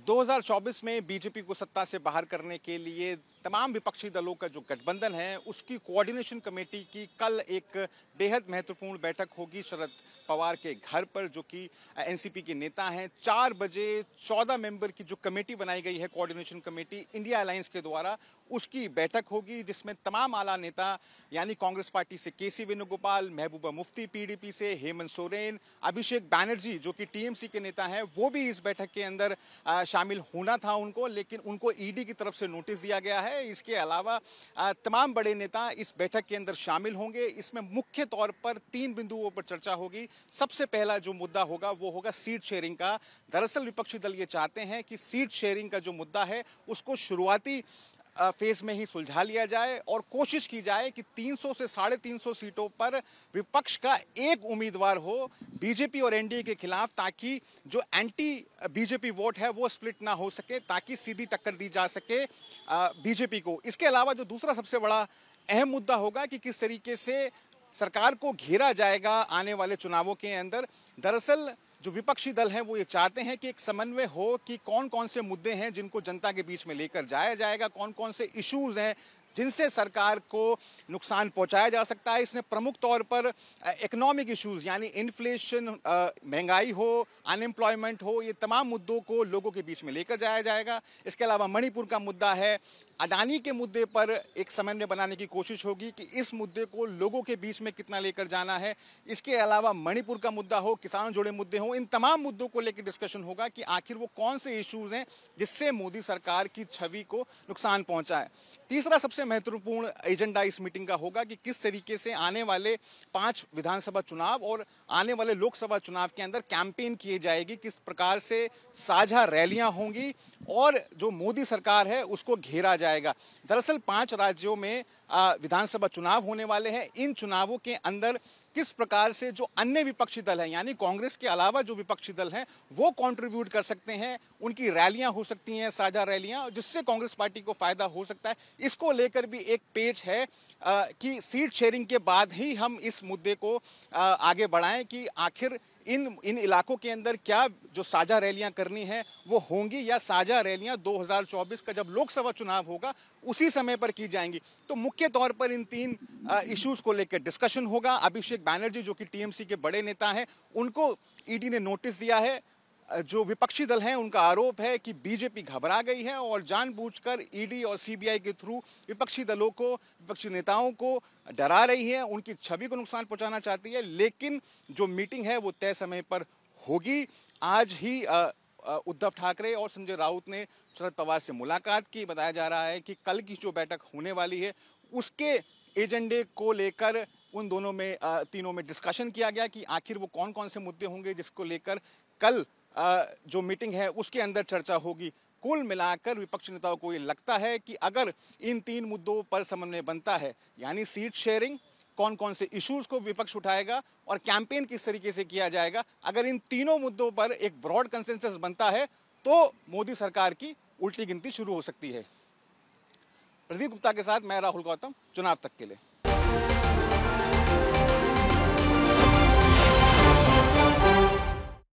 2024 में बीजेपी को सत्ता से बाहर करने के लिए तमाम विपक्षी दलों का जो गठबंधन है उसकी कोऑर्डिनेशन कमेटी की कल एक बेहद महत्वपूर्ण बैठक होगी शरद पवार के घर पर, जो कि एनसीपी के नेता हैं। 4 बजे 14 मेंबर की जो कमेटी बनाई गई है, कोऑर्डिनेशन कमेटी इंडिया अलायंस के द्वारा, उसकी बैठक होगी जिसमें तमाम आला नेता यानी कांग्रेस पार्टी से केसी वेणुगोपाल, महबूबा मुफ्ती पीडीपी से, हेमंत सोरेन, अभिषेक बैनर्जी जो कि टीएमसी के नेता हैं, वो भी इस बैठक के अंदर शामिल होना था उनको, लेकिन उनको ईडी की तरफ से नोटिस दिया गया है। इसके अलावा तमाम बड़े नेता इस बैठक के अंदर शामिल होंगे। इसमें मुख्य तौर पर 3 बिंदुओं पर चर्चा होगी। सबसे पहला जो मुद्दा होगा वो होगा सीट शेयरिंग का। दरअसल विपक्षी दल ये चाहते हैं कि सीट शेयरिंग का जो मुद्दा है उसको शुरुआती फेज में ही सुलझा लिया जाए और कोशिश की जाए कि 300 से 350 सीटों पर विपक्ष का एक उम्मीदवार हो बीजेपी और एनडीए के खिलाफ, ताकि जो एंटी बीजेपी वोट है वो स्प्लिट ना हो सके, ताकि सीधी टक्कर दी जा सके बीजेपी को। इसके अलावा जो दूसरा सबसे बड़ा अहम मुद्दा होगा कि किस तरीके से सरकार को घेरा जाएगा आने वाले चुनावों के अंदर। दरअसल जो विपक्षी दल हैं वो ये चाहते हैं कि एक समन्वय हो कि कौन कौन से मुद्दे हैं जिनको जनता के बीच में लेकर जाया जाएगा, कौन कौन से इश्यूज हैं जिनसे सरकार को नुकसान पहुंचाया जा सकता है। इसमें प्रमुख तौर पर इकोनॉमिक इश्यूज यानी इन्फ्लेशन, महंगाई हो, अनएम्प्लॉयमेंट हो, ये तमाम मुद्दों को लोगों के बीच में लेकर जाया जाएगा। इसके अलावा मणिपुर का मुद्दा है, अडानी के मुद्दे पर एक समन्वय बनाने की कोशिश होगी कि इस मुद्दे को लोगों के बीच में कितना लेकर जाना है। इसके अलावा मणिपुर का मुद्दा हो, किसान जुड़े मुद्दे हो, इन तमाम मुद्दों को लेकर डिस्कशन होगा कि आखिर वो कौन से इश्यूज हैं जिससे मोदी सरकार की छवि को नुकसान पहुंचा है। तीसरा सबसे महत्वपूर्ण एजेंडा इस मीटिंग का होगा कि किस तरीके से आने वाले 5 विधानसभा चुनाव और आने वाले लोकसभा चुनाव के अंदर कैंपेन किए जाएगी, किस प्रकार से साझा रैलियां होंगी और जो मोदी सरकार है उसको घेरा जाएगा। दरअसल 5 राज्यों में विधानसभा चुनाव होने वाले हैं। इन चुनावों के अंदर किस प्रकार से जो अन्य विपक्षी दल हैं यानी कांग्रेस के अलावा जो विपक्षी दल हैं वो कंट्रीब्यूट कर सकते हैं, उनकी रैलियां हो सकती हैं, साझा रैलियां, जिससे कांग्रेस पार्टी को फायदा हो सकता है। इसको लेकर भी एक पेच है कि सीट शेयरिंग के बाद ही हम इस मुद्दे को आगे बढ़ाएं कि आखिर इन इलाकों के अंदर क्या जो साझा रैलियां करनी है वो होंगी या साझा रैलियां 2024 का जब लोकसभा चुनाव होगा उसी समय पर की जाएंगी। तो मुख्य तौर पर इन 3 इश्यूज को लेकर डिस्कशन होगा। अभिषेक बैनर्जी जो कि टीएमसी के बड़े नेता हैं, उनको ईडी ने नोटिस दिया है। जो विपक्षी दल हैं उनका आरोप है कि बीजेपी घबरा गई है और जानबूझकर ईडी और सीबीआई के थ्रू विपक्षी दलों को, विपक्षी नेताओं को डरा रही है, उनकी छवि को नुकसान पहुंचाना चाहती है। लेकिन जो मीटिंग है वो तय समय पर होगी। आज ही उद्धव ठाकरे और संजय राउत ने शरद पवार से मुलाकात की। बताया जा रहा है कि कल की जो बैठक होने वाली है उसके एजेंडे को लेकर उन दोनों में तीनों में डिस्कशन किया गया कि आखिर वो कौन कौन से मुद्दे होंगे जिसको लेकर कल जो मीटिंग है उसके अंदर चर्चा होगी। कुल मिलाकर विपक्षी नेताओं को ये लगता है कि अगर इन 3 मुद्दों पर समन्वय बनता है यानी सीट शेयरिंग, कौन कौन से इश्यूज को विपक्ष उठाएगा और कैंपेन किस तरीके से किया जाएगा, अगर इन तीनों मुद्दों पर एक ब्रॉड कंसेंसस बनता है तो मोदी सरकार की उल्टी गिनती शुरू हो सकती है। प्रदीप गुप्ता के साथ मैं राहुल गौतम, चुनाव तक के लिए।